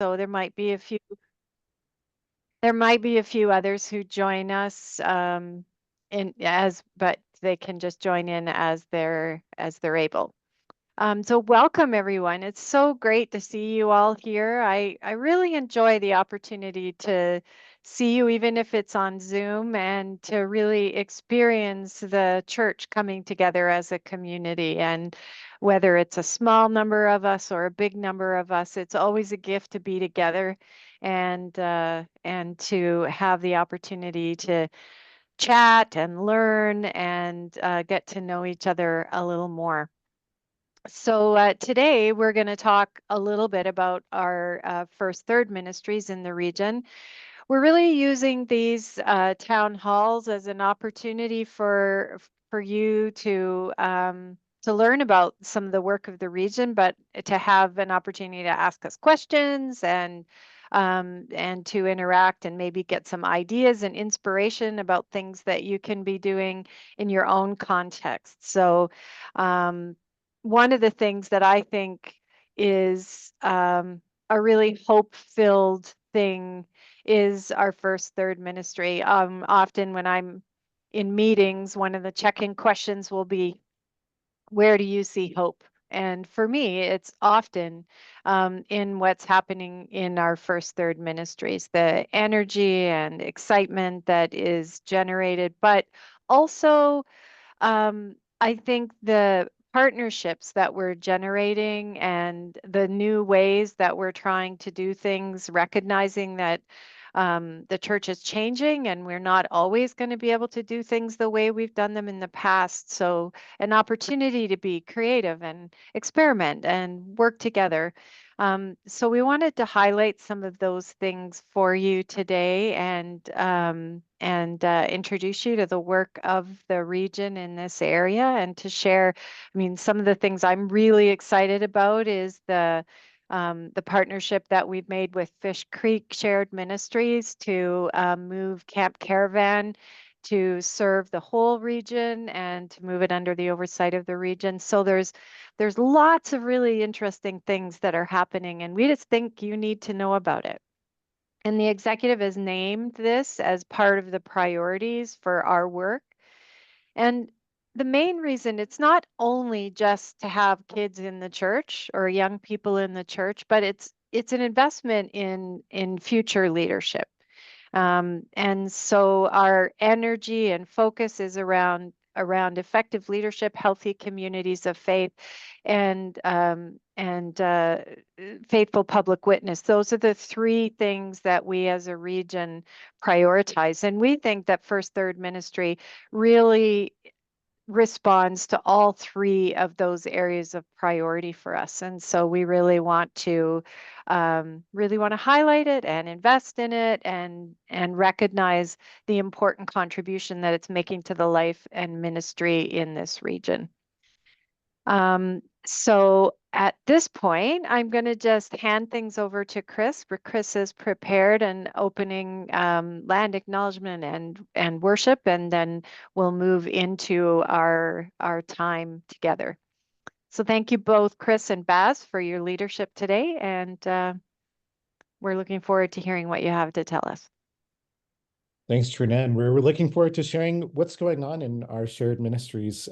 So there might be a few others who join us but they can just join in as they're able. So welcome everyone. It's so great to see you all here. I really enjoy the opportunity to see you, even if it's on Zoom, and to really experience the church coming together as a community. And whether it's a small number of us or a big number of us, it's always a gift to be together and to have the opportunity to chat and learn and get to know each other a little more. So today we're going to talk a little bit about our First Third ministries in the region. We're really using these town halls as an opportunity for you to learn about some of the work of the region, but to have an opportunity to ask us questions and to interact and maybe get some ideas and inspiration about things that you can be doing in your own context. So one of the things that I think is a really hope-filled thing is our First Third ministry. Often when I'm in meetings, one of the check-in questions will be, where do you see hope? And for me, it's often in what's happening in our First Third ministries, the energy and excitement that is generated, but also I think the partnerships that we're generating and the new ways that we're trying to do things, recognizing that the church is changing and we're not always going to be able to do things the way we've done them in the past. So, an opportunity to be creative and experiment and work together. So we wanted to highlight some of those things for you today and introduce you to the work of the region in this area and to share. I mean, some of the things I'm really excited about is the partnership that we've made with Fish Creek Shared Ministries to move Camp Caravan to serve the whole region and to move it under the oversight of the region. So there's lots of really interesting things that are happening, and we just think you need to know about it. And the executive has named this as part of the priorities for our work. And the main reason, it's not only just to have kids in the church or young people in the church, but it's an investment in future leadership. And so our energy and focus is around effective leadership, healthy communities of faith, and faithful public witness. Those are the three things that we as a region prioritize. And we think that First Third Ministry really responds to all three of those areas of priority for us. And so we really want to highlight it and invest in it and recognize the important contribution that it's making to the life and ministry in this region. So at this point, I'm going to just hand things over to Chris, where Chris has prepared an opening land acknowledgement and worship, and then we'll move into our time together. So thank you both, Chris and Baz, for your leadership today, and we're looking forward to hearing what you have to tell us. Thanks, Treena, and we're looking forward to sharing what's going on in our shared ministries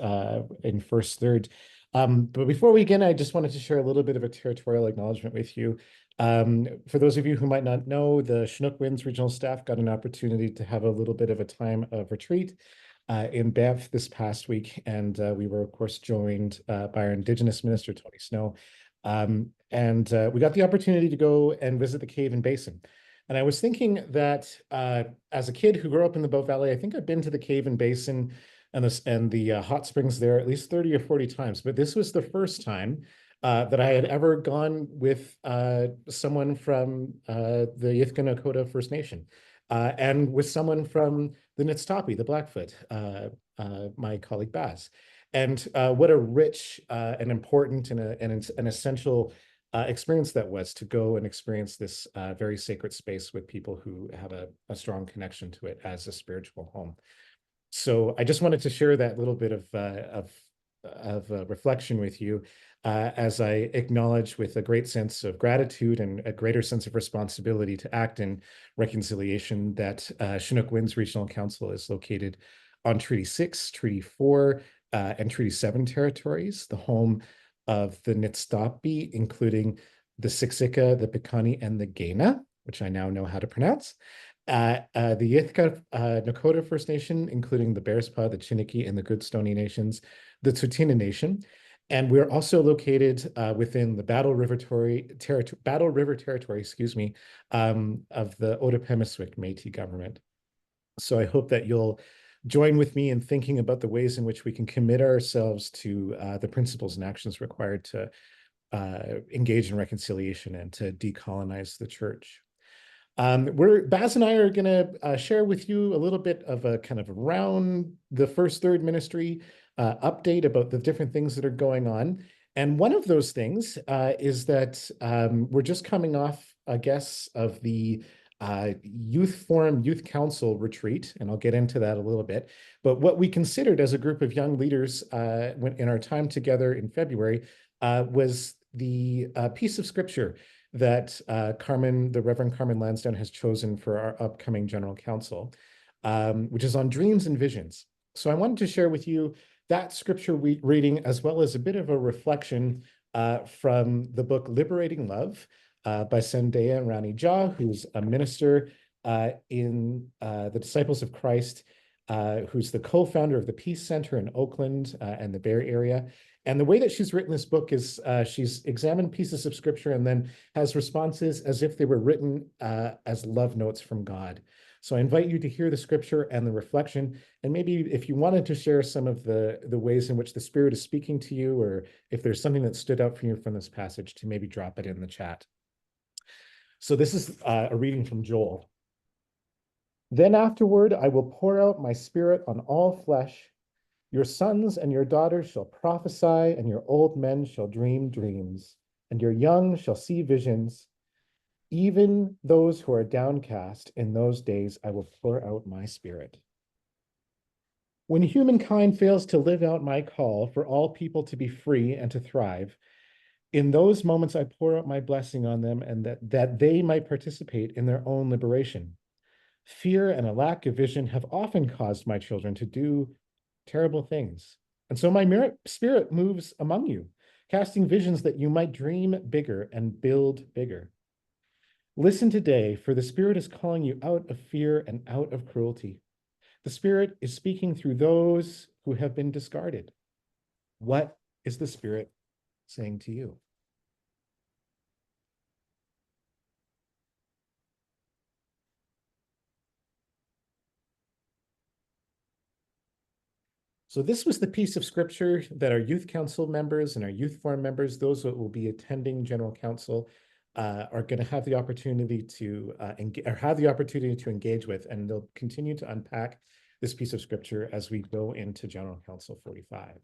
in First Third. But before we begin, I just wanted to share a little bit of a territorial acknowledgement with you. For those of you who might not know, the Chinook Winds regional staff got an opportunity to have a little bit of a time of retreat in Banff this past week, and we were, of course, joined by our Indigenous Minister, Tony Snow. And we got the opportunity to go and visit the cave and basin. And I was thinking that as a kid who grew up in the Bow Valley, I think I've been to the cave and basin and the hot springs there at least 30 or 40 times. But this was the first time that I had ever gone with someone from the Yithkin Nakota First Nation and with someone from the Nitstapi, the Blackfoot, my colleague Baz. And what a rich and important and an essential experience that was to go and experience this very sacred space with people who have a strong connection to it as a spiritual home. So I just wanted to share that little bit of reflection with you as I acknowledge with a great sense of gratitude and a greater sense of responsibility to act in reconciliation that Chinook Winds Regional Council is located on Treaty 6, Treaty 4, and Treaty 7 territories, the home of the Nitstapi, including the Siksika, the Piikani, and the Gaina, which I now know how to pronounce. The Yithka Nakota First Nation, including the Bearspaw, the Chiniki, and the Goodstoney Nations, the Tsuut'ina Nation. And we're also located within the Battle River Territory, excuse me, of the Otopemiswik Métis government. So I hope that you'll join with me in thinking about the ways in which we can commit ourselves to the principles and actions required to engage in reconciliation and to decolonize the church. Baz and I are going to share with you a little bit of a kind of around the First Third Ministry update about the different things that are going on. And one of those things is that we're just coming off, I guess, of the Youth Forum Youth Council retreat, and I'll get into that a little bit. But what we considered as a group of young leaders in our time together in February was the piece of scripture that the Reverend Carmen Lansdowne has chosen for our upcoming General Council, which is on dreams and visions. So I wanted to share with you that scripture reading, as well as a bit of a reflection from the book Liberating Love by Sandhya Rani Jha, who's a minister in the Disciples of Christ, who's the co-founder of the Peace Center in Oakland and the Bay Area. And the way that she's written this book is she's examined pieces of scripture and then has responses as if they were written as love notes from God. So I invite you to hear the scripture and the reflection, and maybe if you wanted to share some of the ways in which the Spirit is speaking to you, or if there's something that stood out for you from this passage, to maybe drop it in the chat. So this is a reading from Joel. Then afterward, I will pour out my Spirit on all flesh. Your sons and your daughters shall prophesy, and your old men shall dream dreams, and your young shall see visions. Even those who are downcast, in those days I will pour out my Spirit. When humankind fails to live out my call for all people to be free and to thrive, in those moments I pour out my blessing on them, and that they might participate in their own liberation. Fear and a lack of vision have often caused my children to do terrible things. And so my Spirit moves among you, casting visions that you might dream bigger and build bigger. Listen today, for the Spirit is calling you out of fear and out of cruelty. The Spirit is speaking through those who have been discarded. What is the Spirit saying to you? So this was the piece of scripture that our youth council members and our youth forum members, those that will be attending General Council, are going to have the opportunity to engage with, and they'll continue to unpack this piece of scripture as we go into General Council 45.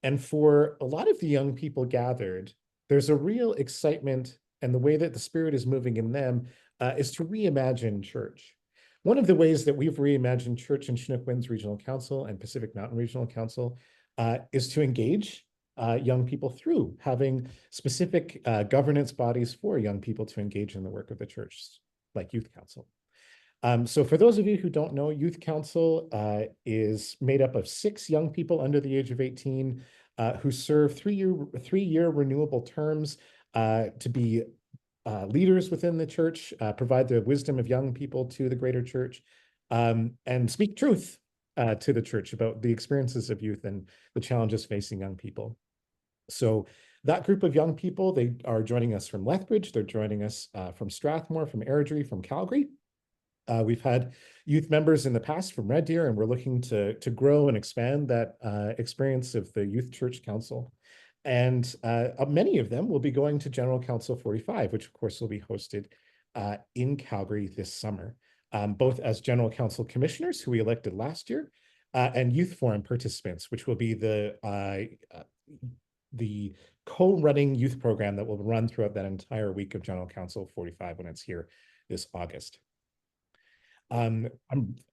And for a lot of the young people gathered, there's a real excitement, and the way that the Spirit is moving in them is to reimagine church. One of the ways that we've reimagined church in Chinook Winds Regional Council and Pacific Mountain Regional Council is to engage young people through having specific governance bodies for young people to engage in the work of the church, like Youth Council. So for those of you who don't know, Youth Council is made up of 6 young people under the age of 18 who serve three-year renewable terms to be leaders within the church, provide the wisdom of young people to the greater church, and speak truth to the church about the experiences of youth and the challenges facing young people. So that group of young people, they are joining us from Lethbridge, they're joining us from Strathmore, from Airdrie, from Calgary. We've had youth members in the past from Red Deer, and we're looking to grow and expand that experience of the Youth Church Council. And many of them will be going to General Council 45, which of course will be hosted in Calgary this summer, both as General Council commissioners who we elected last year, and Youth Forum participants, which will be the co-running youth program that will run throughout that entire week of General Council 45 when it's here this August. I'm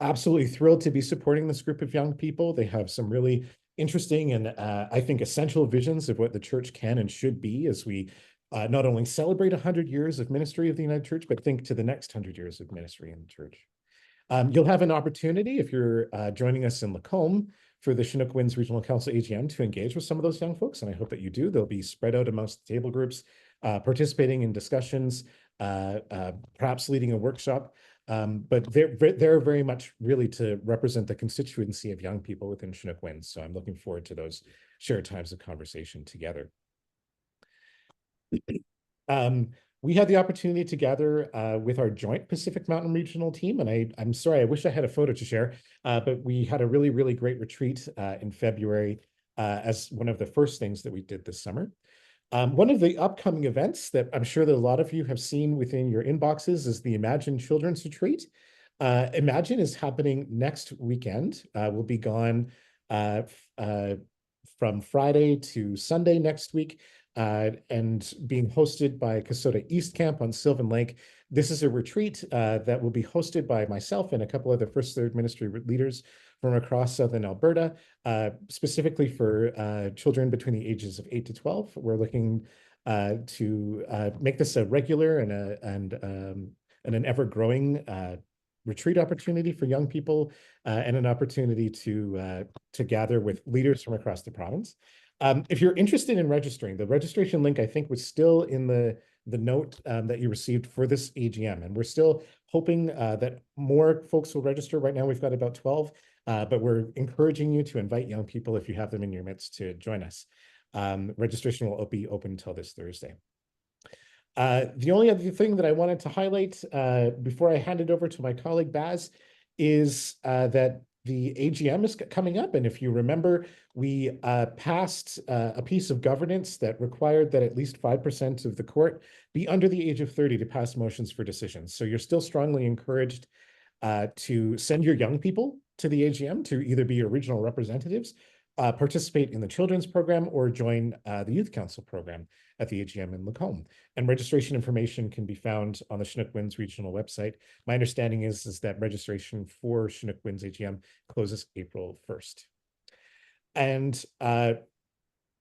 absolutely thrilled to be supporting this group of young people. They have some really interesting and I think essential visions of what the church can and should be as we not only celebrate 100 years of ministry of the United Church, but think to the next 100 years of ministry in the church. You'll have an opportunity if you're joining us in Lacombe for the Chinook Winds Regional Council AGM to engage with some of those young folks, and I hope that you do. They'll be spread out amongst the table groups, participating in discussions, perhaps leading a workshop. But they're very much really to represent the constituency of young people within Chinook Winds. So I'm looking forward to those shared times of conversation together. We had the opportunity to gather with our joint Pacific Mountain Regional team, and I'm sorry, I wish I had a photo to share, but we had a really, really great retreat in February as one of the first things that we did this summer. One of the upcoming events that I'm sure that a lot of you have seen within your inboxes is the Imagine Children's Retreat. Imagine is happening next weekend. We'll be gone from Friday to Sunday next week. And being hosted by Kasota East Camp on Sylvan Lake. This is a retreat that will be hosted by myself and a couple other First Third Ministry leaders from across Southern Alberta, specifically for children between the ages of 8 to 12. We're looking to make this a regular and an ever-growing retreat opportunity for young people and an opportunity to gather with leaders from across the province. If you're interested in registering, the registration link, I think, was still in the note that you received for this AGM. And we're still hoping that more folks will register. Right now, we've got about 12, but we're encouraging you to invite young people, if you have them in your midst, to join us. Registration will be open until this Thursday. The only other thing that I wanted to highlight before I hand it over to my colleague Baz is that the AGM is coming up, and if you remember, we passed a piece of governance that required that at least 5% of the court be under the age of 30 to pass motions for decisions. So you're still strongly encouraged to send your young people to the AGM to either be your regional representatives, participate in the children's program, or join the youth council program at the AGM in Lacombe. And registration information can be found on the Chinook Winds regional website. My understanding is that registration for Chinook Winds AGM closes April 1st. And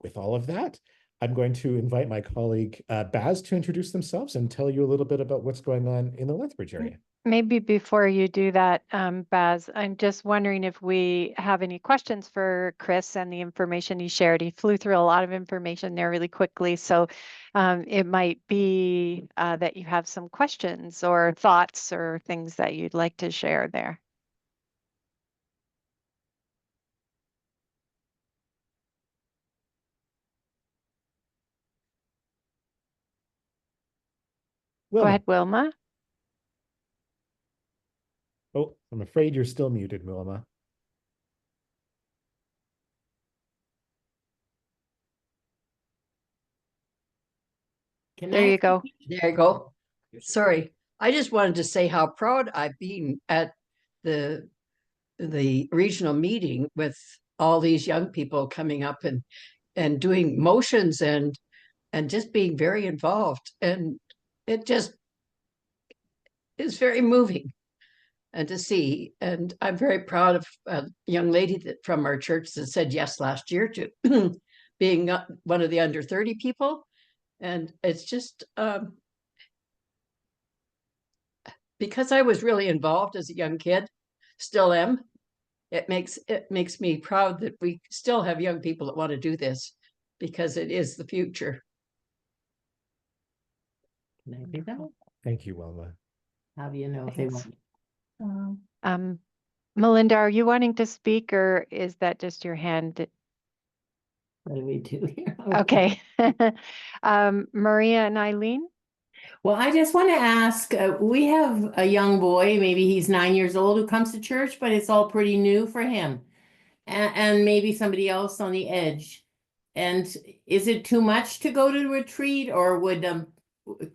with all of that, I'm going to invite my colleague Baz to introduce themselves and tell you a little bit about what's going on in the Lethbridge area. Maybe before you do that, Baz, I'm just wondering if we have any questions for Chris and the information he shared. He flew through a lot of information there really quickly. So it might be that you have some questions or thoughts or things that you'd like to share there. Wilma. Go ahead, Wilma. Oh, I'm afraid you're still muted, Wilma. There you go. There you go. Sorry. I just wanted to say how proud I've been at the regional meeting with all these young people coming up and doing motions and just being very involved. And it just is very moving and to see. And I'm very proud of a young lady from our church that said yes last year to being one of the under 30 people. And it's just because I was really involved as a young kid, still am. It makes me proud that we still have young people that want to do this because it is the future. Thank you, Wilma. How do you know if they want? Melinda, are you wanting to speak, or is that just your hand? What do we do here? Okay. Maria and Eileen? Well, I just want to ask, we have a young boy, maybe he's 9 years old, who comes to church, but it's all pretty new for him. And maybe somebody else on the edge. And is it too much to go to retreat, or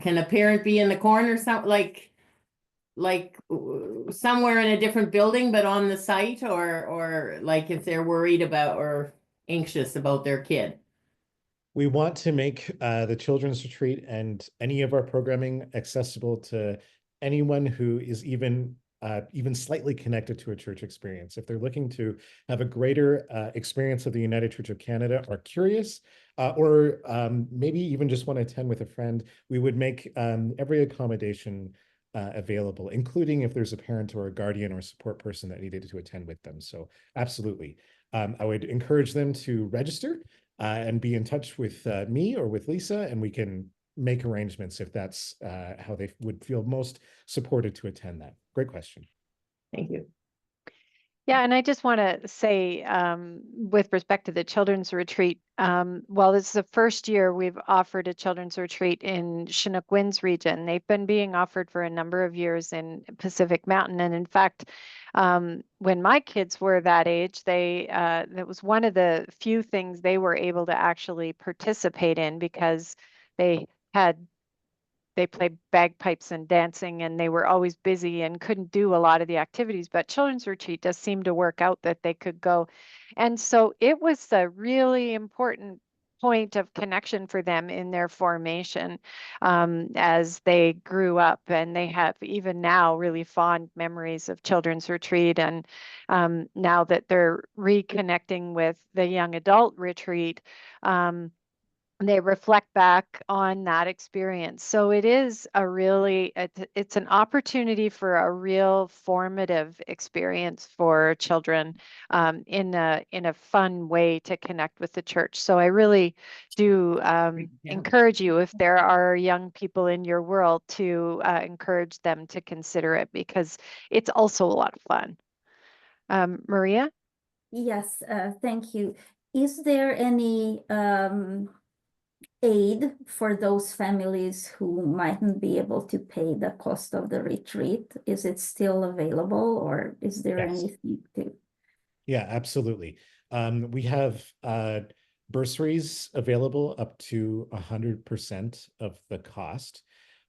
can a parent be in the corner, like somewhere in a different building, but on the site, or like if they're worried about or anxious about their kid? We want to make the children's retreat and any of our programming accessible to anyone who is even even slightly connected to a church experience. If they're looking to have a greater experience of the United Church of Canada, are curious, or maybe even just want to attend with a friend, we would make every accommodation available, including if there's a parent or a guardian or support person that needed to attend with them. So absolutely. I would encourage them to register and be in touch with me or with Lisa, and we can make arrangements if that's how they would feel most supported to attend that. Great question. Thank you. Yeah, and I just want to say, with respect to the children's retreat, well, this is the first year we've offered a children's retreat in Chinook Winds region. They've been being offered for a number of years in Pacific Mountain, and in fact, when my kids were that age, that was one of the few things they were able to actually participate in because they had they played bagpipes and dancing, and they were always busy and couldn't do a lot of the activities. But children's retreat does seem to work out that they could go. And so it was a really important point of connection for them in their formation as they grew up. And they have even now really fond memories of children's retreat. And now that they're reconnecting with the young adult retreat, they reflect back on that experience. So it is it's an opportunity for a real formative experience for children in a fun way to connect with the church. So I really do encourage you, if there are young people in your world, to encourage them to consider it, because it's also a lot of fun. Maria? Yes, thank you. Is there any aid for those families who mightn't be able to pay the cost of the retreat? Is it still available, or is there Yes. anything to? Yeah, absolutely. We have bursaries available up to 100% of the cost.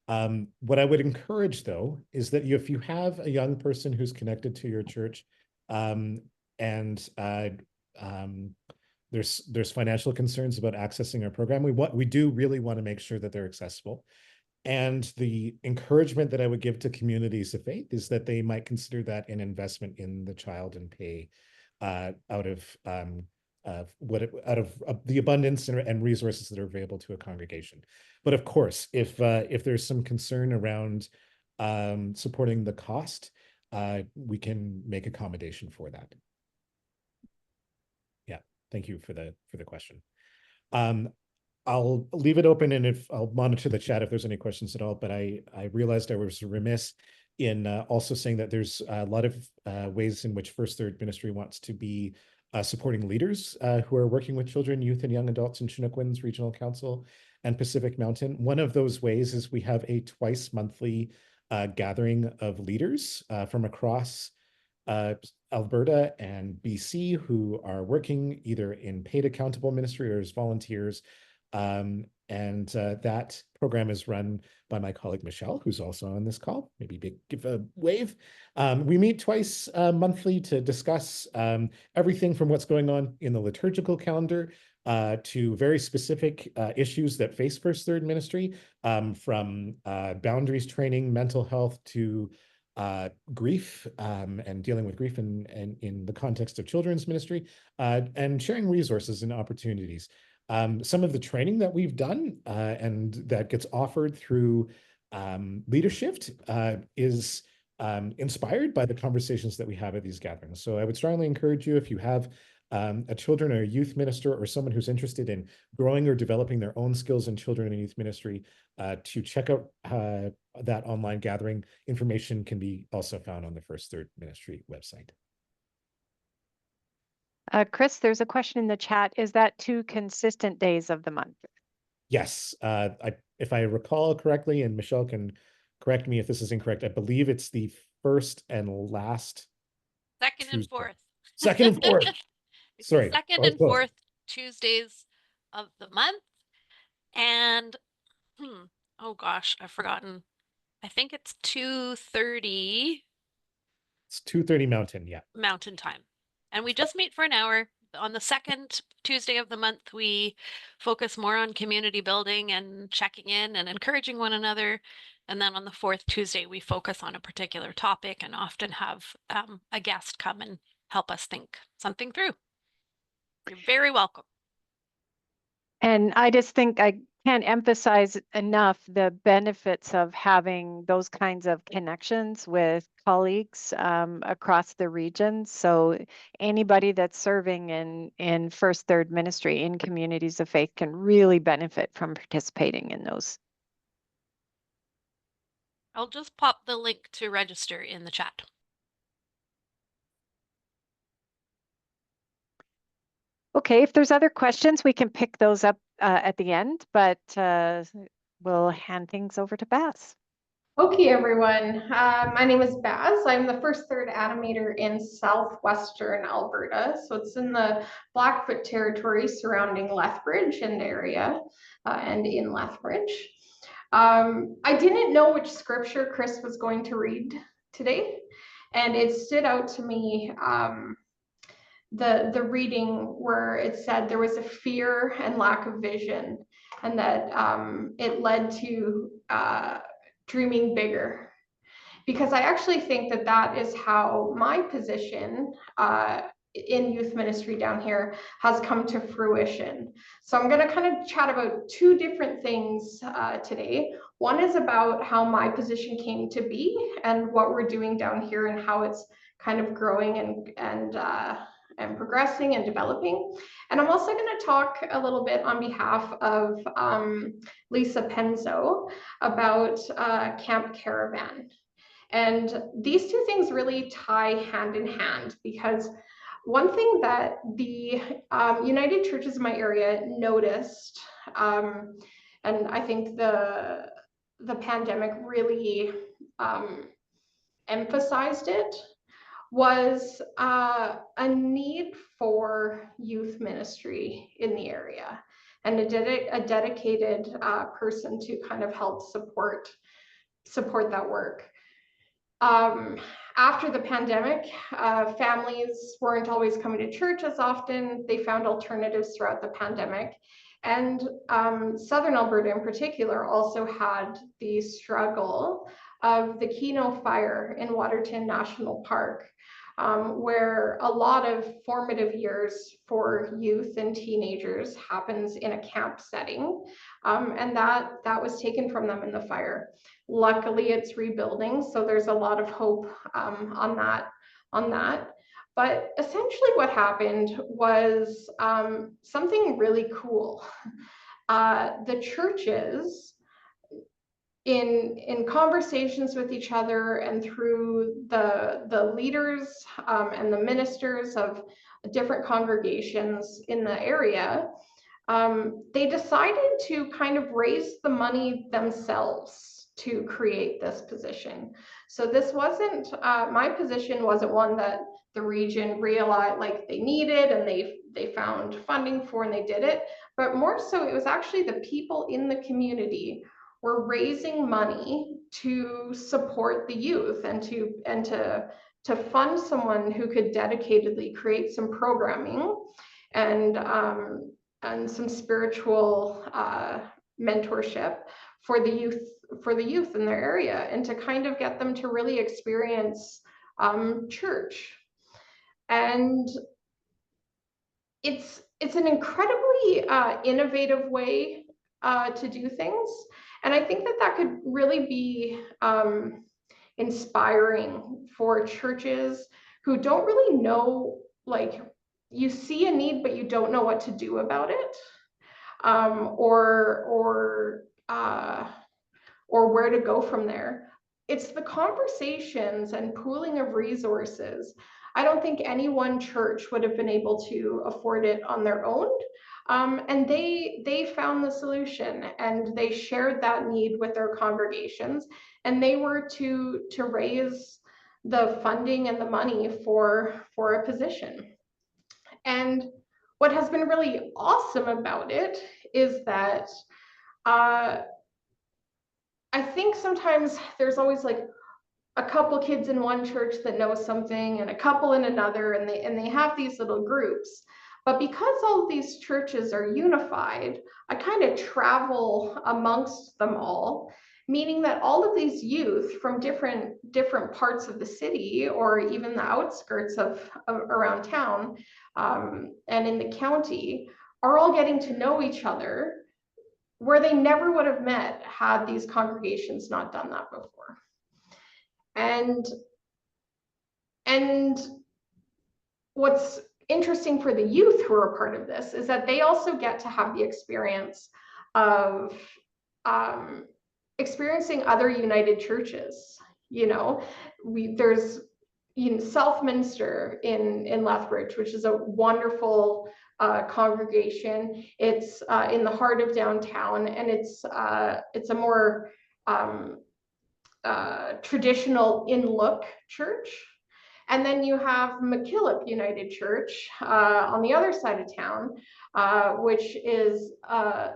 What I would encourage, though, is that if you have a young person who's connected to your church, and there's financial concerns about accessing our program, we do really want to make sure that they're accessible. And the encouragement that I would give to communities of faith is that they might consider that an investment in the child and pay out of the abundance and resources that are available to a congregation. But of course, if there's some concern around supporting the cost, we can make accommodation for that. Yeah, thank you for the question. I'll leave it open, and if I'll monitor the chat if there's any questions at all, but I realized I was remiss in also saying that there's a lot of ways in which First Third Ministry wants to be supporting leaders who are working with children, youth, and young adults in Chinook Winds Regional Council and Pacific Mountain. One of those ways is we have a twice monthly gathering of leaders from across Alberta and BC who are working either in paid accountable ministry or as volunteers. That program is run by my colleague Michelle, who's also on this call. Maybe give a wave. We meet twice monthly to discuss everything from what's going on in the liturgical calendar to very specific issues that face First Third Ministry, from boundaries training, mental health, to grief and dealing with grief in the context of children's ministry, and sharing resources and opportunities. Some of the training that we've done and that gets offered through leadership is inspired by the conversations that we have at these gatherings. So I would strongly encourage you, if you have a children or a youth minister or someone who's interested in growing or developing their own skills in children and youth ministry, to check out that online gathering. Information can be also found on the First Third Ministry website. Chris, there's a question in the chat. Is that 2 consistent days of the month? Yes. If I recall correctly, and Michelle can correct me if this is incorrect, I believe it's the first and last Second and Tuesday. fourth. Second and fourth. It's Sorry. the second and fourth Tuesdays of the month. And oh gosh, I've forgotten. I think it's 2:30. It's 2:30 Mountain, yeah. Mountain time. And we just meet for an hour, on the second Tuesday of the month, we focus more on community building and checking in and encouraging one another. And then on the fourth Tuesday, we focus on a particular topic and often have a guest come and help us think something through. You're very welcome. And I just think I can't emphasize enough the benefits of having those kinds of connections with colleagues across the region. So anybody that's serving in First Third Ministry in communities of faith can really benefit from participating in those. I'll just pop the link to register in the chat. Okay, if there's other questions, we can pick those up at the end, but we'll hand things over to Baz. Okay, everyone. My name is Baz. I'm the first Third Animator in southwestern Alberta. So it's in the Blackfoot territory surrounding Lethbridge and Area and in Lethbridge. I didn't know which scripture Chris was going to read today, and it stood out to me the reading where it said there was a fear and lack of vision, and that it led to dreaming bigger. Because I actually think that that is how my position in youth ministry down here has come to fruition. So I'm going to kind of chat about two different things today. One is about how my position came to be and what we're doing down here and how it's kind of growing and progressing and developing. And I'm also going to talk a little bit on behalf of Lisa Penzo about Camp Caravan. And these two things really tie hand in hand, because one thing that the United Churches in my area noticed, and I think the pandemic really emphasized it, was a need for youth ministry in the area, and a dedicated person to kind of help support that work. After the pandemic, families weren't always coming to church as often. They found alternatives throughout the pandemic. And Southern Alberta in particular also had the struggle of the Kino fire in Waterton National Park, where a lot of formative years for youth and teenagers happens in a camp setting, and that was taken from them in the fire. Luckily, it's rebuilding, so there's a lot of hope on that. But essentially what happened was something really cool. The churches, in conversations with each other and through the leaders and the ministers of different congregations in the area, they decided to kind of raise the money themselves to create this position. So this wasn't, my position wasn't one that the region realized like they needed and they found funding for and they did it, but more so it was actually the people in the community were raising money to support the youth and to fund someone who could dedicatedly create some programming and some spiritual mentorship for the youth in their area, and to kind of get them to really experience church. And it's an incredibly innovative way to do things, and I think that could really be inspiring for churches who don't really know, like, you see a need but you don't know what to do about it, or where to go from there. It's the conversations and pooling of resources. I don't think any one church would have been able to afford it on their own. And they found the solution, and they shared that need with their congregations, and they were to raise the funding and the money for a position. And what has been really awesome about it is that I think sometimes there's always like a couple kids in one church that know something and a couple in another, and they have these little groups. But because all of these churches are unified, I kind of travel amongst them all, meaning that all of these youth from different parts of the city, or even the outskirts of around town and in the county, are all getting to know each other, where they never would have met had these congregations not done that before. And what's interesting for the youth who are part of this is that they also get to have the experience of experiencing other united churches. You know, there's Self-Minister in Lethbridge, which is a wonderful congregation. It's in the heart of downtown, and it's a more traditional in-look church. And then you have McKillop United Church on the other side of town, which is,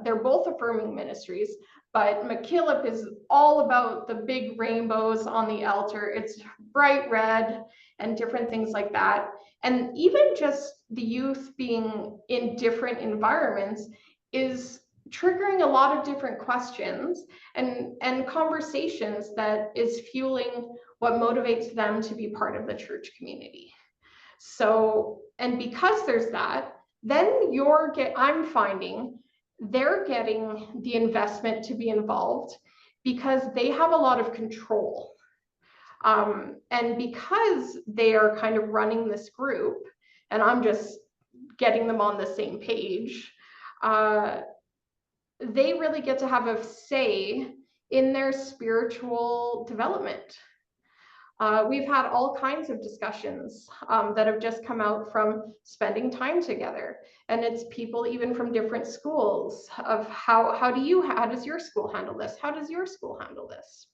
they're both affirming ministries, but McKillop is all about the big rainbows on the altar. It's bright red and different things like that. And even just the youth being in different environments is triggering a lot of different questions and conversations that is fueling what motivates them to be part of the church community. So, and because there's that, then I'm finding they're getting the investment to be involved because they have a lot of control. And because they are kind of running this group, and I'm just getting them on the same page, they really get to have a say in their spiritual development. We've had all kinds of discussions that have just come out from spending time together. And it's people even from different schools of how does your school handle this? How does your school handle this?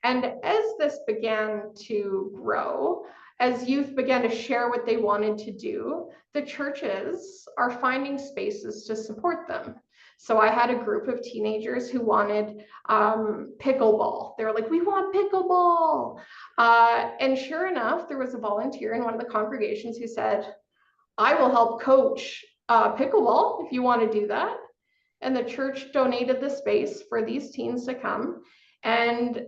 And as this began to grow, as youth began to share what they wanted to do, the churches are finding spaces to support them. So I had a group of teenagers who wanted pickleball. They were like, we want pickleball. And sure enough, there was a volunteer in one of the congregations who said, I will help coach pickleball if you want to do that. And the church donated the space for these teens to come. And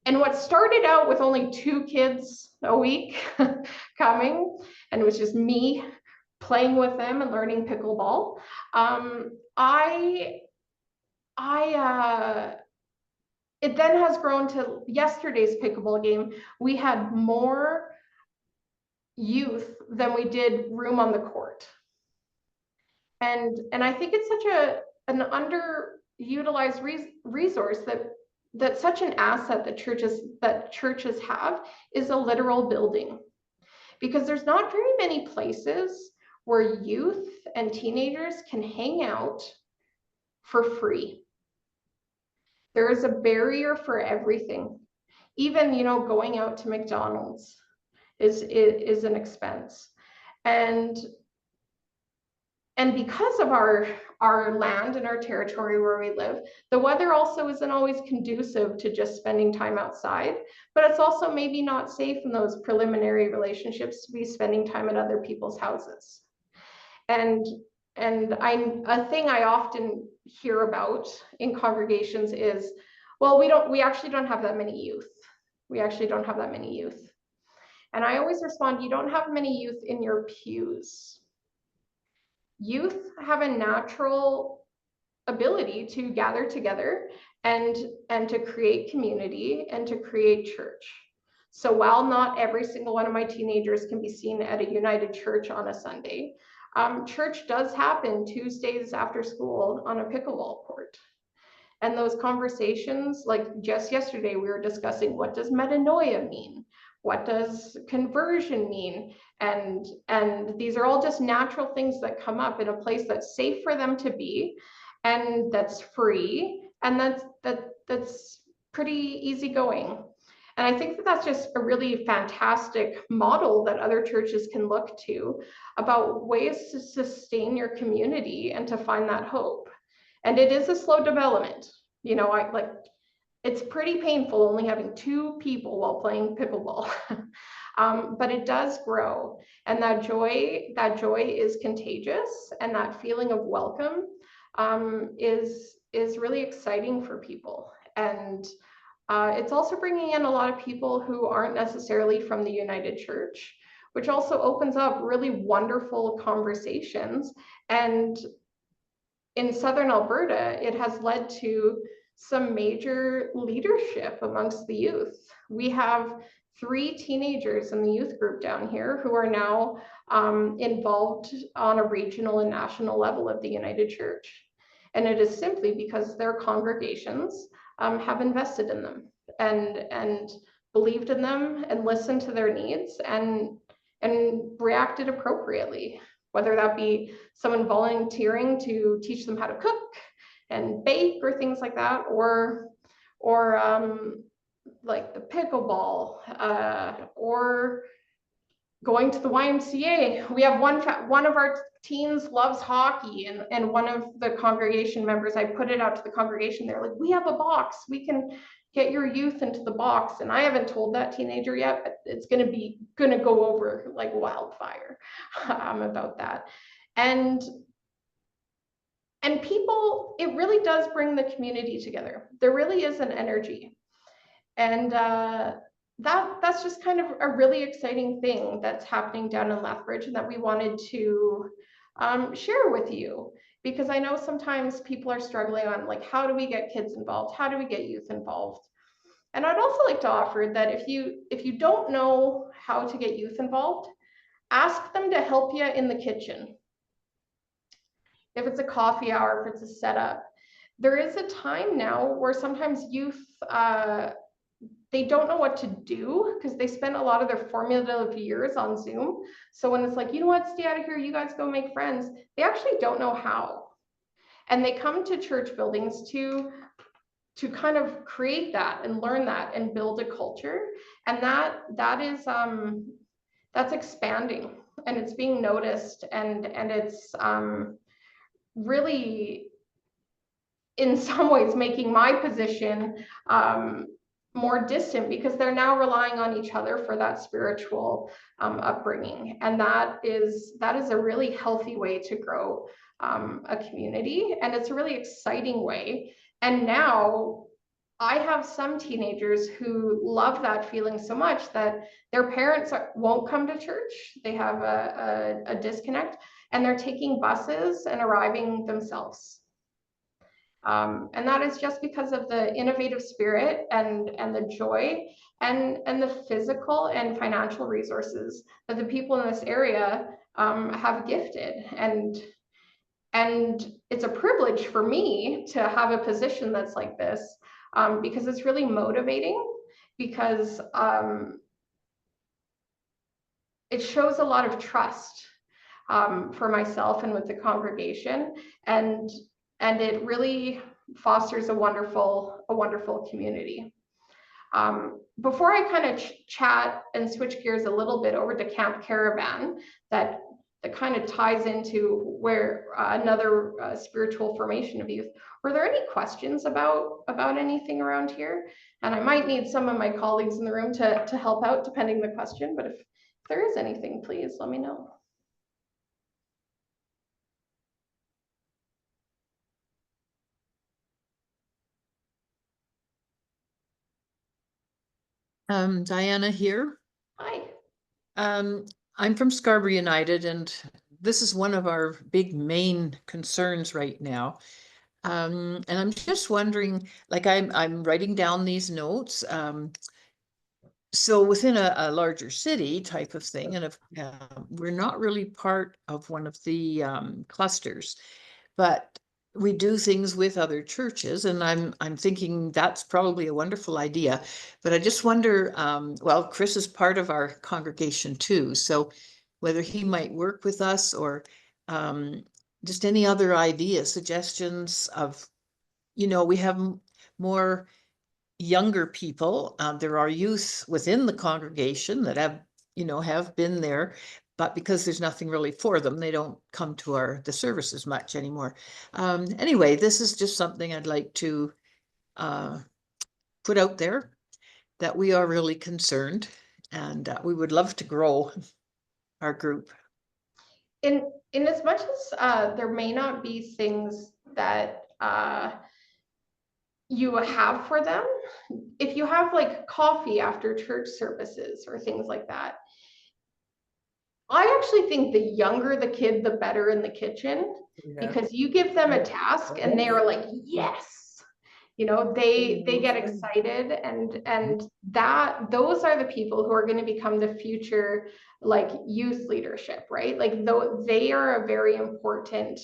what started out with only 2 kids a week coming, and it was just me playing with them and learning pickleball, it then has grown to yesterday's pickleball game. We had more youth than we did room on the court. And I think it's such an underutilized resource that such an asset that churches have is a literal building. Because there's not very many places where youth and teenagers can hang out for free. There is a barrier for everything. Even, going out to McDonald's is an expense. And because of our land and our territory where we live, the weather also isn't always conducive to just spending time outside, but it's also maybe not safe in those preliminary relationships to be spending time at other people's houses. And a thing I often hear about in congregations is, well, we actually don't have that many youth. We actually don't have that many youth. And I always respond, you don't have many youth in your pews. Youth have a natural ability to gather together and to create community and to create church. So while not every single one of my teenagers can be seen at a United Church on a Sunday, church does happen Tuesdays after school on a pickleball court. And those conversations, like just yesterday, we were discussing, what does metanoia mean? What does conversion mean? And these are all just natural things that come up in a place that's safe for them to be, and that's free, and that's pretty easygoing. And I think that's just a really fantastic model that other churches can look to about ways to sustain your community and to find that hope. And it is a slow development. It's pretty painful only having 2 people while playing pickleball. But it does grow, and that joy is contagious, and that feeling of welcome is really exciting for people. And it's also bringing in a lot of people who aren't necessarily from the United Church, which also opens up really wonderful conversations. And in Southern Alberta, it has led to some major leadership amongst the youth. We have 3 teenagers in the youth group down here who are now involved on a regional and national level of the United Church. And it is simply because their congregations have invested in them and believed in them and listened to their needs and reacted appropriately, whether that be someone volunteering to teach them how to cook and bake or things like that, or like the pickleball, or going to the YMCA. We have one of our teens loves hockey, and one of the congregation members, I put it out to the congregation, they're like, we have a box, we can get your youth into the box. And I haven't told that teenager yet, but it's gonna go over like wildfire about that. And people, it really does bring the community together. There really is an energy. And that's just kind of a really exciting thing that's happening down in Lethbridge, and that we wanted to share with you, because I know sometimes people are struggling on like, how do we get kids involved? How do we get youth involved? And I'd also like to offer that if you don't know how to get youth involved, ask them to help you in the kitchen. If it's a coffee hour, if it's a setup. There is a time now where sometimes youth, they don't know what to do because they spend a lot of their formative years on Zoom. So when it's like, you know what, stay out of here, you guys go make friends, they actually don't know how. And they come to church buildings to kind of create that and learn that and build a culture. And that is that's expanding, and it's being noticed, and it's really in some ways making my position more distant, because they're now relying on each other for that spiritual upbringing. And that is a really healthy way to grow a community, and it's a really exciting way. And now I have some teenagers who love that feeling so much that their parents won't come to church. They have a disconnect, and they're taking buses and arriving themselves. And that is just because of the innovative spirit and the joy and the physical and financial resources that the people in this area have gifted. And it's a privilege for me to have a position that's like this, because it's really motivating, because it shows a lot of trust for myself and with the congregation, and it really fosters a wonderful community. Before I kind of chat and switch gears a little bit over to Camp Caravan, that kind of ties into where another spiritual formation of youth. Were there any questions about anything around here? And I might need some of my colleagues in the room to help out depending the question, but if there is anything, please let me know. Diana here. Hi. I'm from Scarborough United, and this is one of our big main concerns right now. And I'm just wondering, like I'm writing down these notes. So within a larger city type of thing, and if we're not really part of one of the clusters, but we do things with other churches, and I'm thinking that's probably a wonderful idea. But I just wonder, well, Chris is part of our congregation too, so whether he might work with us, or just any other ideas, suggestions of, we have more younger people. There are youth within the congregation that have been there, but because there's nothing really for them, they don't come to the services much anymore. Anyway, this is just something I'd like to put out there that we are really concerned, and we would love to grow our group. In as much as there may not be things that you have for them, if you have like coffee after church services or things like that, I actually think the younger the kid, the better in the kitchen, because you give them a task and they are like, yes, you know, they get excited, and that those are the people who are going to become the future like youth leadership, right? Like though they are a very important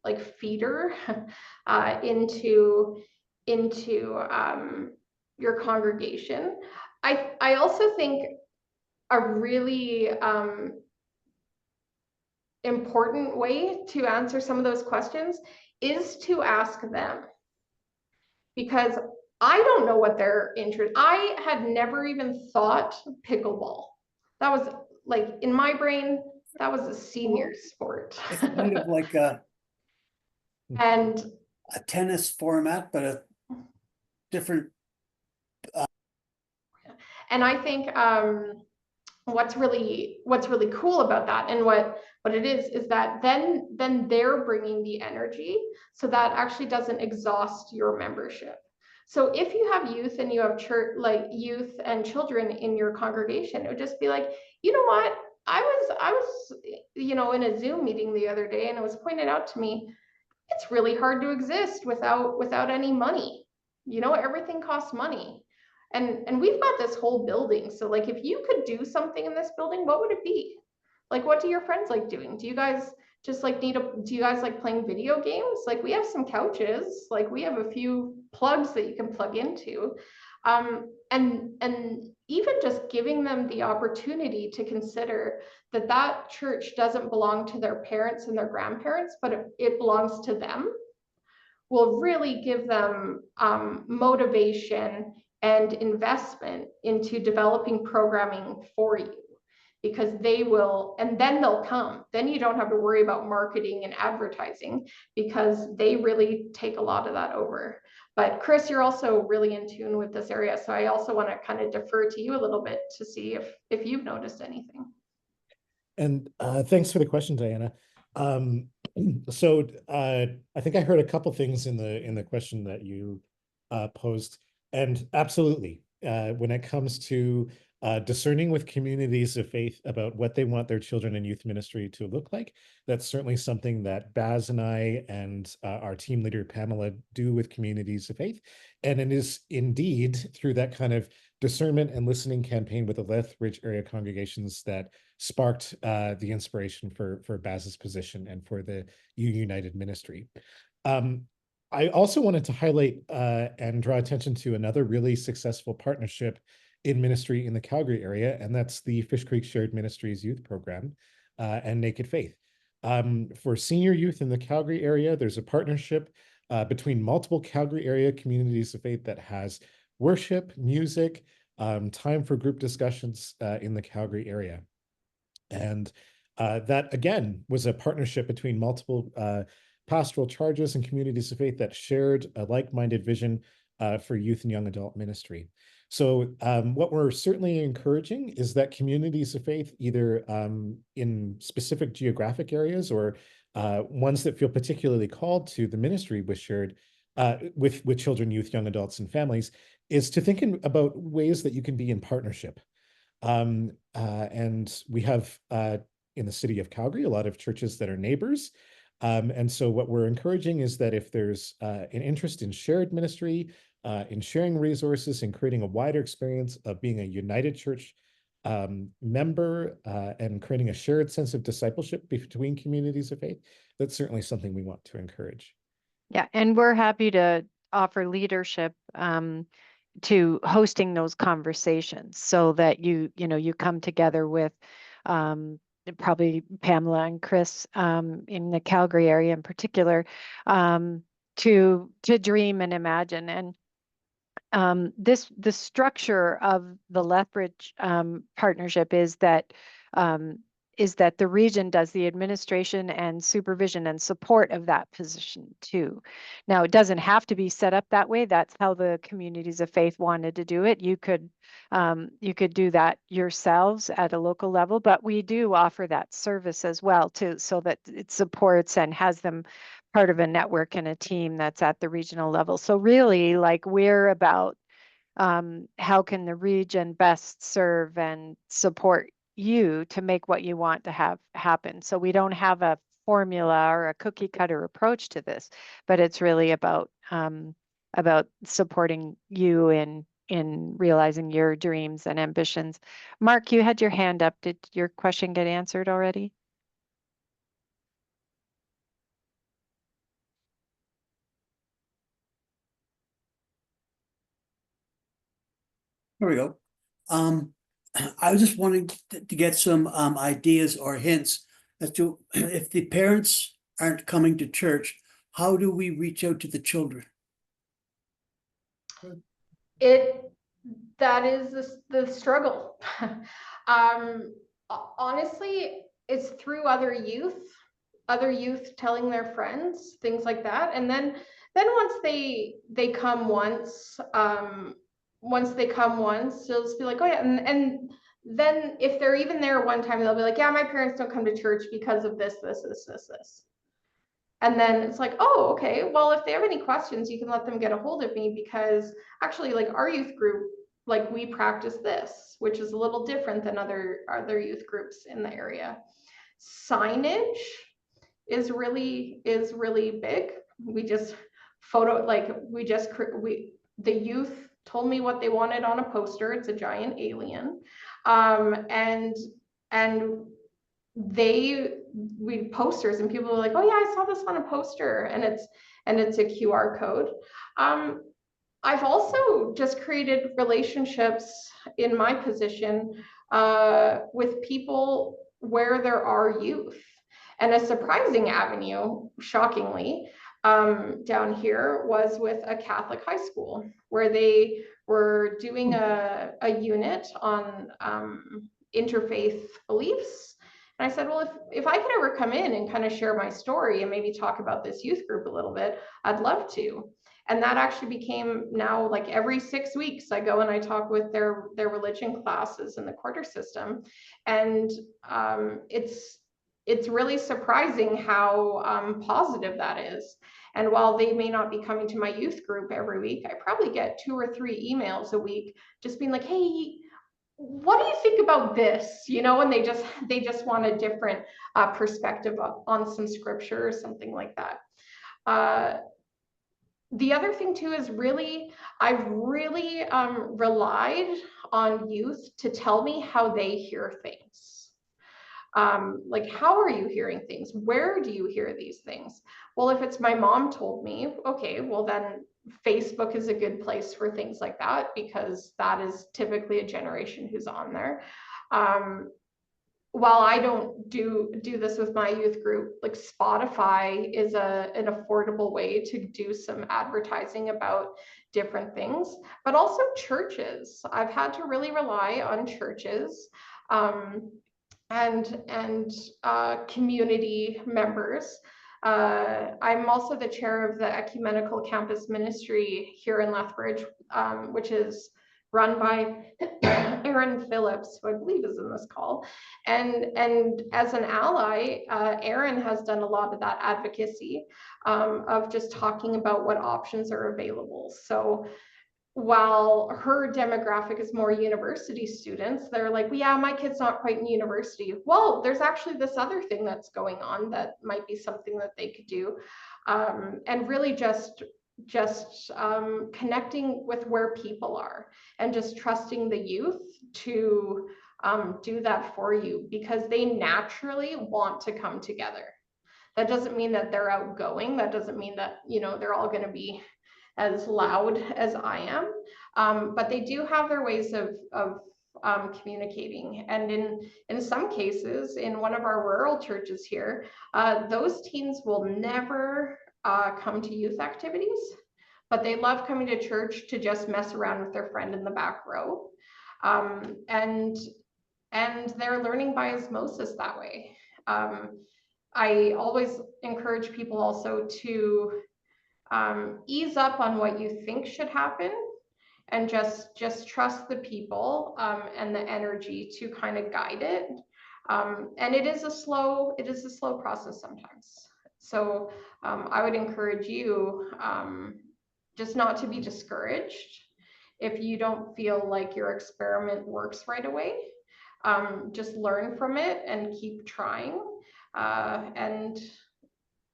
like feeder into your congregation. I also think a really important way to answer some of those questions is to ask them, because I don't know what their interest. I had never even thought pickleball. That was like in my brain, that was a senior sport. It's kind of like a and tennis format, but a different. And I think what's really cool about that, and what it is that then they're bringing the energy, so that actually doesn't exhaust your membership. So if you have youth and you have church, like youth and children in your congregation, it would just be like, you know what, I was you know, in a Zoom meeting the other day, and it was pointed out to me, it's really hard to exist without any money. You know, everything costs money. And we've got this whole building. So like, if you could do something in this building, what would it be? Like, what do your friends like doing? Do you guys just like do you guys like playing video games? Like, we have some couches, like we have a few plugs that you can plug into. And even just giving them the opportunity to consider that that church doesn't belong to their parents and their grandparents, but it belongs to them, will really give them motivation and investment into developing programming for you, because they will, and then they'll come. Then you don't have to worry about marketing and advertising, because they really take a lot of that over. But Chris, you're also really in tune with this area, so I also want to kind of defer to you a little bit to see if you've noticed anything. And thanks for the question, Diana. So I think I heard a couple things in the question that you posed, and absolutely, when it comes to discerning with communities of faith about what they want their children and youth ministry to look like, that's certainly something that Baz and I and our team leader Pamela do with communities of faith. And it is indeed through that kind of discernment and listening campaign with the Lethbridge area congregations that sparked the inspiration for Baz's position and for the U United ministry. I also wanted to highlight and draw attention to another really successful partnership in ministry in the Calgary area, and that's the Fish Creek Shared Ministries Youth Program and Naked Faith. For senior youth in the Calgary area, there's a partnership between multiple Calgary area communities of faith that has worship, music, time for group discussions in the Calgary area. And that, again, was a partnership between multiple pastoral charges and communities of faith that shared a like-minded vision for youth and young adult ministry. So what we're certainly encouraging is that communities of faith, either in specific geographic areas or ones that feel particularly called to the ministry with shared with children, youth, young adults, and families, is to think about ways that you can be in partnership. And we have in the city of Calgary a lot of churches that are neighbors. And so what we're encouraging is that if there's an interest in shared ministry, in sharing resources, and creating a wider experience of being a united church member and creating a shared sense of discipleship between communities of faith, that's certainly something we want to encourage. Yeah, and we're happy to offer leadership to hosting those conversations, so that you come together with probably Pamela and Chris in the Calgary area in particular to dream and imagine. And the structure of the Lethbridge partnership is that is that the region does the administration and supervision and support of that position too. Now, it doesn't have to be set up that way. That's how the communities of faith wanted to do it. You could do that yourselves at a local level, but we do offer that service as well too, so that it supports and has them part of a network and a team that's at the regional level. So really, like, we're about how can the region best serve and support you to make what you want to have happen. So we don't have a formula or a cookie cutter approach to this, but it's really about supporting you in realizing your dreams and ambitions. Mark, you had your hand up. Did your question get answered already? Here we go. I was just wanting to get some ideas or hints as to if the parents aren't coming to church, how do we reach out to the children? That is the struggle. Honestly, it's through other youth telling their friends, things like that. And then once they come once they come once, they'll just be like, oh yeah. And then if they're even there one time, they'll be like, yeah, my parents don't come to church because of this. And then it's like, oh, okay, well, if they have any questions, you can let them get a hold of me, because actually, like, our youth group, like, we practice this, which is a little different than other youth groups in the area. Signage is really big. We just the youth told me what they wanted on a poster. It's a giant alien. And we posters, and people were like, oh yeah, I saw this on a poster, and it's a QR code. I've also just created relationships in my position with people where there are youth. And a surprising avenue, shockingly, down here was with a Catholic high school, where they were doing a unit on interfaith beliefs. And I said, well, if I could ever come in and kind of share my story and maybe talk about this youth group a little bit, I'd love to. And that actually became, now, like, every 6 weeks, I go and I talk with their religion classes in the quarter system. And it's really surprising how positive that is. And while they may not be coming to my youth group every week, I probably get 2 or 3 emails a week just being like, hey, what do you think about this? You know, and they just want a different perspective on some scripture or something like that. The other thing too is I've really relied on youth to tell me how they hear things. Like, how are you hearing things? Where do you hear these things? Well, if it's my mom told me, okay, well then Facebook is a good place for things like that, because that is typically a generation who's on there. While I don't do this with my youth group, like, Spotify is an affordable way to do some advertising about different things, but also churches. I've had to really rely on churches and community members. I'm also the chair of the Ecumenical Campus Ministry here in Lethbridge, which is run by Aaron Phillips, who I believe is in this call. And as an ally, Aaron has done a lot of that advocacy of just talking about what options are available. So while her demographic is more university students, they're like, well, yeah, my kid's not quite in university. Well, there's actually this other thing that's going on that might be something that they could do. And really just connecting with where people are, and just trusting the youth to do that for you, because they naturally want to come together. That doesn't mean that they're outgoing. That doesn't mean that, you know, they're all going to be as loud as I am, but they do have their ways of communicating. And in some cases, in one of our rural churches here, those teens will never come to youth activities, but they love coming to church to just mess around with their friend in the back row. And and they're learning by osmosis that way. I always encourage people also to ease up on what you think should happen, and just trust the people and the energy to kind of guide it. And it is a slow process sometimes. So I would encourage you just not to be discouraged if you don't feel like your experiment works right away. Just learn from it and keep trying, and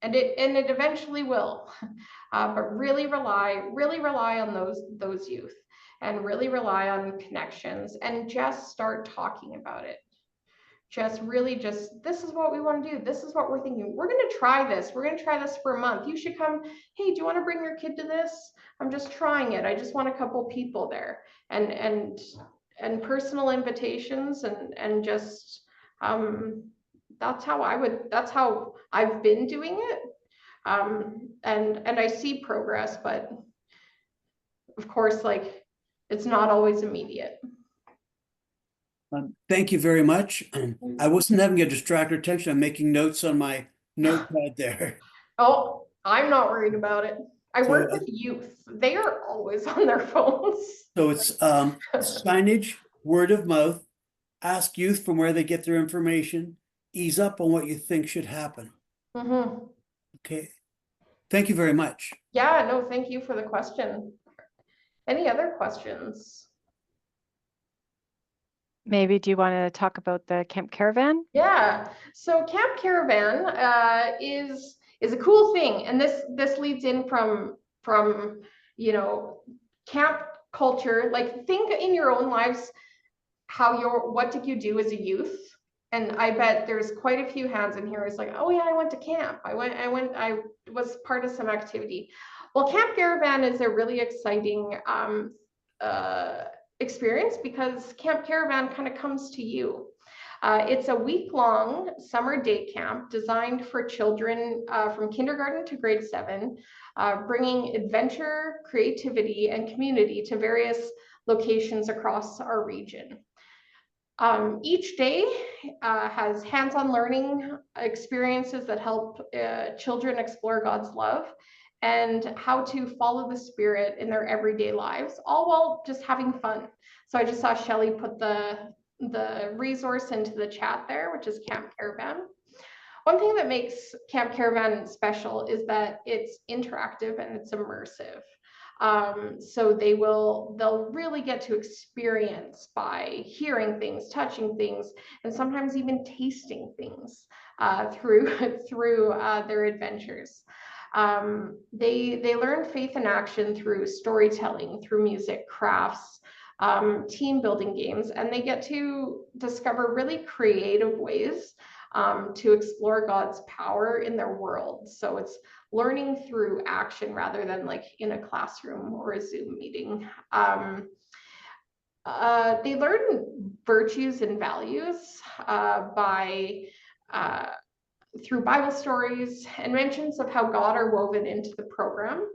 it eventually will. But really rely on those youth, and really rely on connections, and just start talking about it. Just this is what we want to do. This is what we're thinking. We're going to try this. We're going to try this for a month. You should come. Hey, do you want to bring your kid to this? I'm just trying it. I just want a couple people there, and personal invitations, and just that's how I've been doing it. And I see progress, but of course, like, it's not always immediate. Thank you very much. I wasn't having a distracted attention. I'm making notes on my notepad there. Oh, I'm not worried about it. I work with youth. They are always on their phones. So it's signage, word of mouth, ask youth from where they get their information, ease up on what you think should happen. Mm-hmm. Okay. Thank you very much. Yeah, no, thank you for the question. Any other questions? Maybe do you want to talk about the Camp Caravan? Yeah, so Camp Caravan is a cool thing, and this leads in from camp culture. Like, think in your own lives, what did you do as a youth? And I bet there's quite a few hands in here who's like, oh yeah, I went to camp. I was part of some activity. Well, Camp Caravan is a really exciting experience, because Camp Caravan kind of comes to you. It's a week-long summer day camp designed for children from kindergarten to grade 7, bringing adventure, creativity, and community to various locations across our region. Each day has hands-on learning experiences that help children explore God's love and how to follow the Spirit in their everyday lives, all while just having fun. So I just saw Shelly put the resource into the chat there, which is Camp Caravan. One thing that makes Camp Caravan special is that it's interactive and it's immersive. So they'll really get to experience by hearing things, touching things, and sometimes even tasting things through their adventures. They learn faith in action through storytelling, through music, crafts, team building games, and they get to discover really creative ways to explore God's power in their world. So it's learning through action rather than like in a classroom or a Zoom meeting. They learn virtues and values through Bible stories and mentions of how God are woven into the program.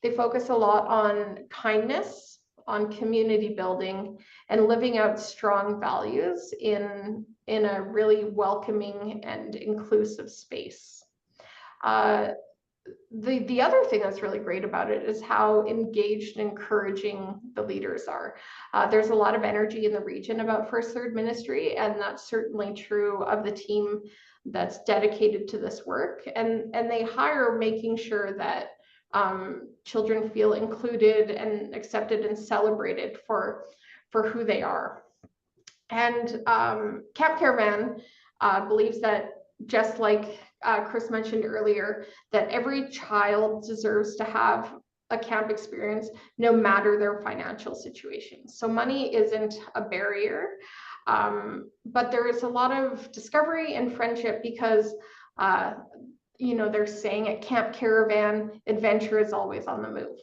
They focus a lot on kindness, on community building, and living out strong values in a really welcoming and inclusive space. The other thing that's really great about it is how engaged and encouraging the leaders are. There's a lot of energy in the region about First Third Ministry, and that's certainly true of the team that's dedicated to this work. And they hire making sure that children feel included and accepted and celebrated for who they are. And Camp Caravan believes that, just like Chris mentioned earlier, that every child deserves to have a camp experience no matter their financial situation. So money isn't a barrier, but there is a lot of discovery and friendship because they're saying at Camp Caravan, adventure is always on the move.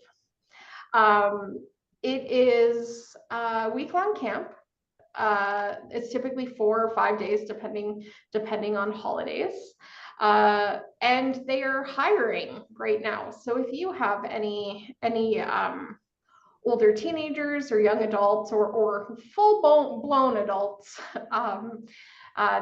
It is a week-long camp. It's typically 4 or 5 days, depending on holidays. And they are hiring right now. So if you have any older teenagers or young adults or full blown adults.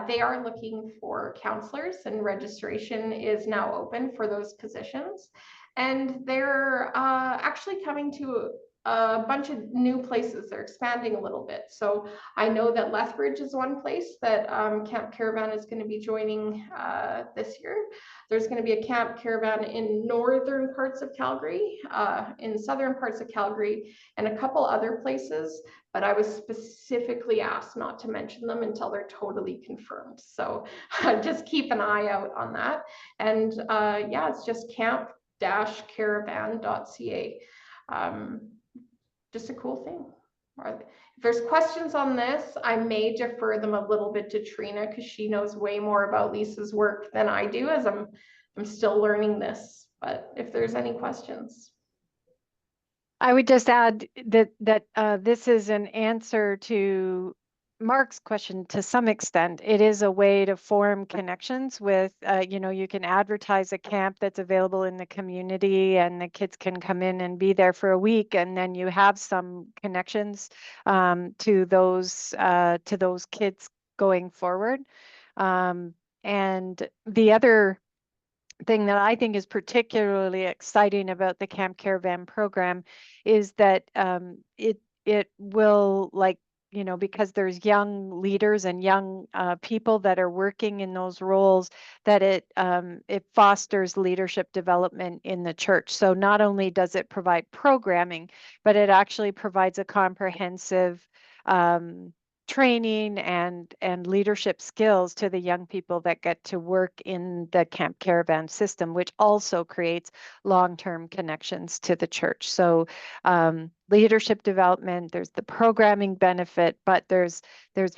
They are looking for counselors, and registration is now open for those positions. And they're actually coming to a bunch of new places. They're expanding a little bit. So I know that Lethbridge is one place that Camp Caravan is going to be joining this year. There's going to be a Camp Caravan in northern parts of Calgary, in southern parts of Calgary, and a couple other places, but I was specifically asked not to mention them until they're totally confirmed. So just keep an eye out on that. And yeah, it's just camp-caravan.ca. Just a cool thing. If there's questions on this, I may defer them a little bit to Treena because she knows way more about Lisa's work than I do, as I'm still learning this. But if there's any questions. I would just add that this is an answer to Mark's question to some extent. It is a way to form connections with, you know, you can advertise a camp that's available in the community, and the kids can come in and be there for a week, and then you have some connections to those kids going forward. And the other thing that I think is particularly exciting about the Camp Caravan program is that it will, like, you know, because there's young leaders and young people that are working in those roles, that it fosters leadership development in the church. So not only does it provide programming, but it actually provides a comprehensive training and leadership skills to the young people that get to work in the Camp Caravan system, which also creates long-term connections to the church. So leadership development, there's the programming benefit, but there's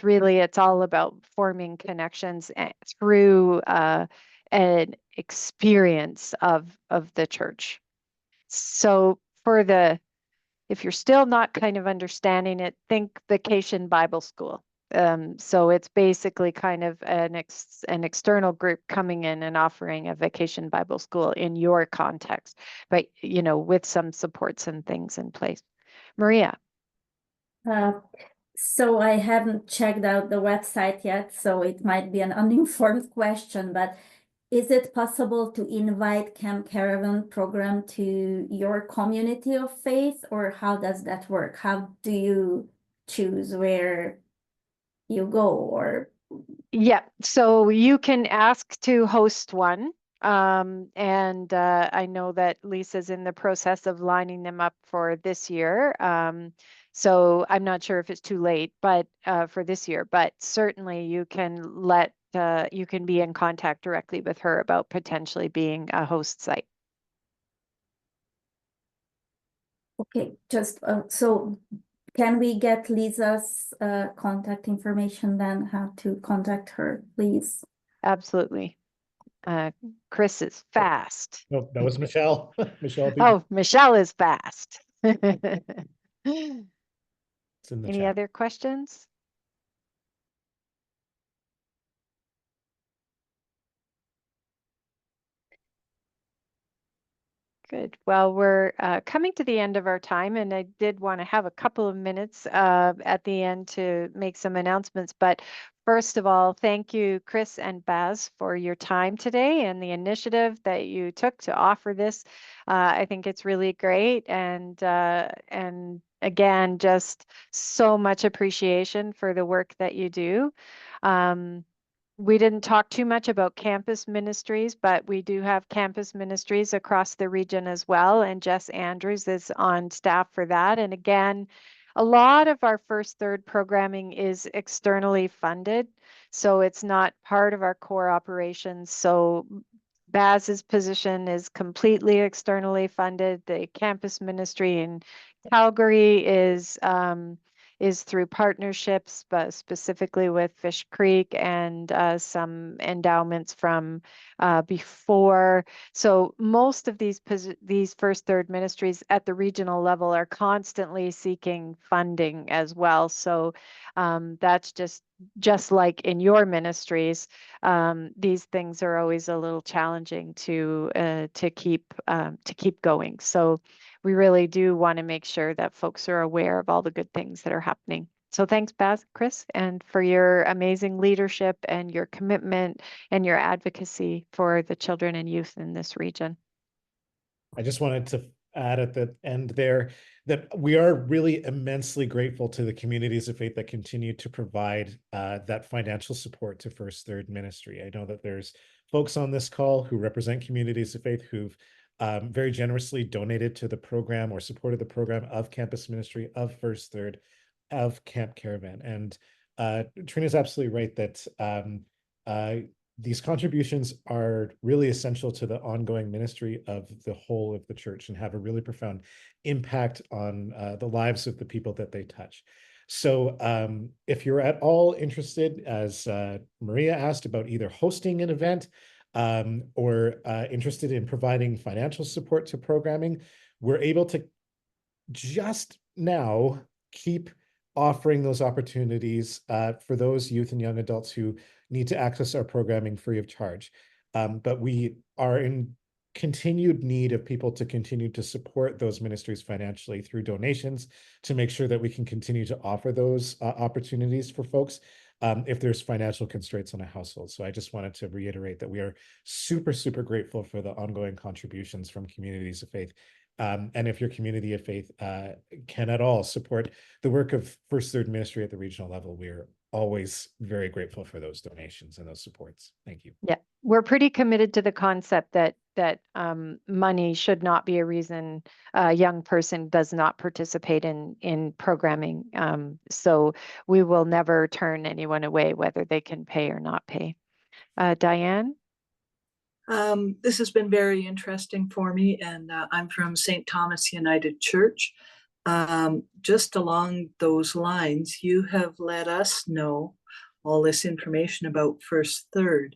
really, it's all about forming connections through an experience of the church. So if you're still not kind of understanding it, think Vacation Bible School. So it's basically kind of an external group coming in and offering a Vacation Bible School in your context, but, you know, with some supports and things in place. Maria. So I haven't checked out the website yet, so it might be an uninformed question, but is it possible to invite Camp Caravan program to your community of faith, or how does that work? How do you choose where you go? Or yeah, so you can ask to host one. And I know that Lisa's in the process of lining them up for this year. So I'm not sure if it's too late, but for this year, but certainly you can you can be in contact directly with her about potentially being a host site. okay, just so can we get Lisa's contact information then, how to contact her, please? Absolutely. Chris is fast. No, that was Michelle. Michelle. Oh, Michelle is fast. It's in the Any chat. other questions? Good. Well, we're coming to the end of our time, and I did want to have a couple of minutes at the end to make some announcements. But first of all, thank you, Chris and Baz, for your time today and the initiative that you took to offer this. I think it's really great, and again, just so much appreciation for the work that you do. We didn't talk too much about campus ministries, but we do have campus ministries across the region as well. And Jess Andrews is on staff for that. And again, a lot of our first third programming is externally funded. So it's not part of our core operations. So Baz's position is completely externally funded. The campus ministry in Calgary is through partnerships, but specifically with Fish Creek and some endowments from before. So most of these first third ministries at the regional level are constantly seeking funding as well. So that's just like in your ministries, these things are always a little challenging to keep going. So we really do want to make sure that folks are aware of all the good things that are happening. So thanks, Baz, Chris, and for your amazing leadership and your commitment and your advocacy for the children and youth in this region. I just wanted to add at the end there that we are really immensely grateful to the communities of faith that continue to provide that financial support to First Third Ministry. I know that there's folks on this call who represent communities of faith who've very generously donated to the program or supported the program of campus ministry, of First Third, of Camp Caravan. And Trina's absolutely right that these contributions are really essential to the ongoing ministry of the whole of the church and have a really profound impact on the lives of the people that they touch. So if you're at all interested, as Maria asked, about either hosting an event or interested in providing financial support to programming, we're able to just now keep offering those opportunities for those youth and young adults who need to access our programming free of charge. But we are in continued need of people to continue to support those ministries financially through donations to make sure that we can continue to offer those opportunities for folks if there's financial constraints on a household. So I just wanted to reiterate that we are super, super grateful for the ongoing contributions from communities of faith. And if your community of faith can at all support the work of First Third Ministry at the regional level, we're always very grateful for those donations and those supports. Thank you. Yeah, we're pretty committed to the concept that money should not be a reason a young person does not participate in programming. So we will never turn anyone away, whether they can pay or not pay. Diane? This has been very interesting for me, and I'm from St. Thomas United Church. Just along those lines, you have let us know all this information about First Third,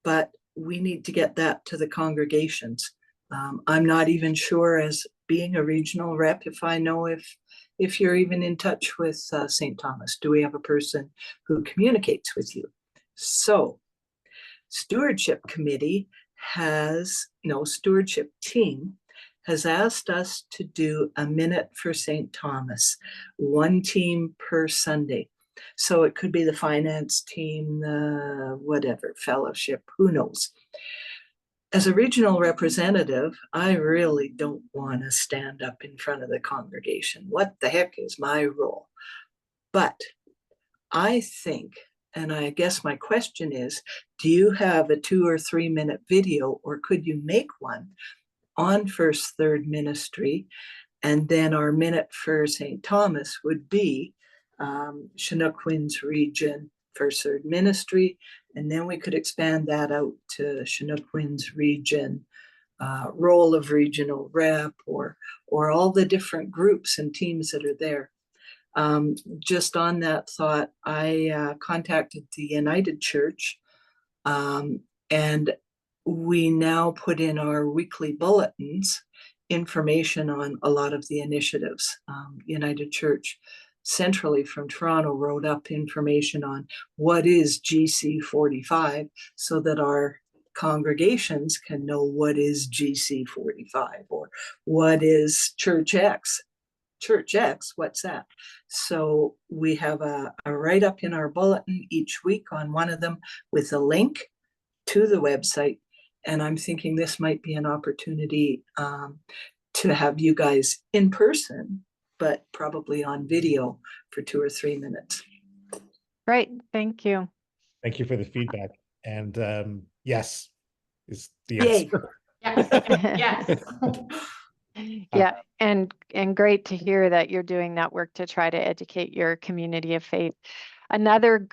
but we need to get that to the congregations. I'm not even sure, as being a regional rep, if I know if you're even in touch with St. Thomas. Do we have a person who communicates with you? So stewardship committee stewardship team has asked us to do a minute for St. Thomas, one team per Sunday. So it could be the finance team, the whatever, fellowship, who knows. As a regional representative, I really don't want to stand up in front of the congregation. What the heck is my role? But I think, and I guess my question is, do you have a 2 or 3 minute video, or could you make one on First Third Ministry? And then our minute for St. Thomas would be Chinook Winds Region First Third Ministry. And then we could expand that out to Chinook Winds Region, role of regional rep, or all the different groups and teams that are there. Just on that thought, I contacted the United Church, and we now put in our weekly bulletins information on a lot of the initiatives. United Church centrally from Toronto wrote up information on what is GC 45 so that our congregations can know what is GC 45 or what is Church X. Church X, what's that? So we have a write-up in our bulletin each week on one of them with a link to the website. And I'm thinking this might be an opportunity to have you guys in person, but probably on video for 2 or 3 minutes. Great, thank you. Thank you for the feedback. And yes, is the answer. Yes. Yeah, and great to hear that you're doing that work to try to educate your community of faith. Another,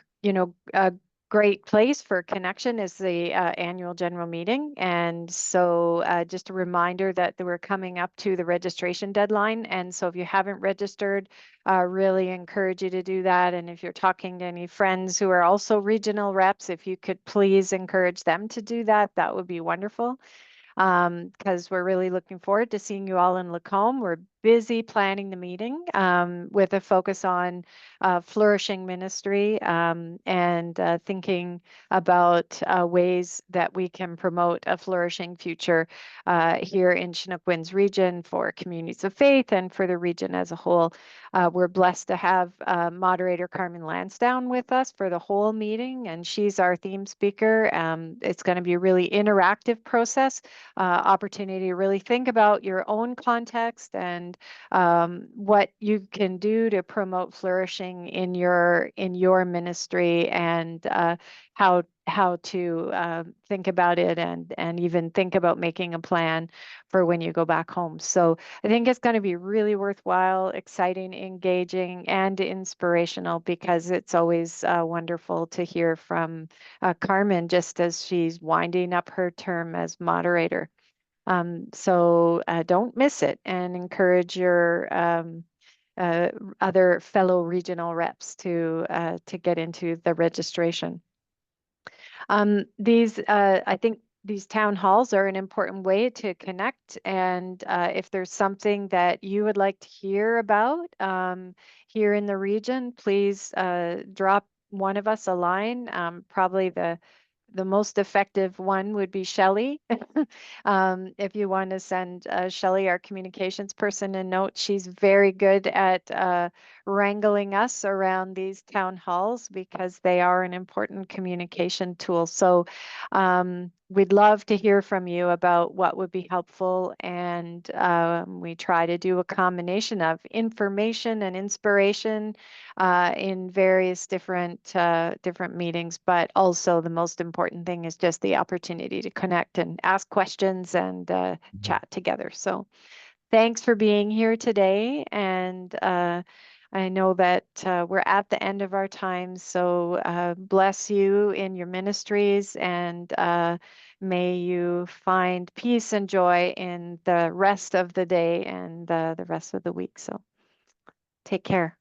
great place for connection is the annual general meeting. And so just a reminder that we're coming up to the registration deadline. And so if you haven't registered, really encourage you to do that. And if you're talking to any friends who are also regional reps, if you could please encourage them to do that, that would be wonderful. Because we're really looking forward to seeing you all in Lacombe. We're busy planning the meeting with a focus on flourishing ministry and thinking about ways that we can promote a flourishing future here in Chinook Winds region for communities of faith and for the region as a whole. We're blessed to have moderator Carmen Lansdowne with us for the whole meeting, and she's our theme speaker. It's going to be a really interactive process, opportunity to really think about your own context and what you can do to promote flourishing in your ministry, and how to think about it, and even think about making a plan for when you go back home. So I think it's going to be really worthwhile, exciting, engaging, and inspirational, because it's always wonderful to hear from Carmen just as she's winding up her term as moderator. So don't miss it, and encourage your other fellow regional reps to get into the registration. I think these town halls are an important way to connect, and if there's something that you would like to hear about here in the region, please drop one of us a line. Probably the most effective one would be Shelley. If you want to send Shelley, our communications person, a note, she's very good at wrangling us around these town halls because they are an important communication tool. So we'd love to hear from you about what would be helpful, and we try to do a combination of information and inspiration in various different meetings, but also the most important thing is just the opportunity to connect and ask questions and chat together. So thanks for being here today, and I know that we're at the end of our time, so bless you in your ministries, and may you find peace and joy in the rest of the day and the rest of the week. So take care.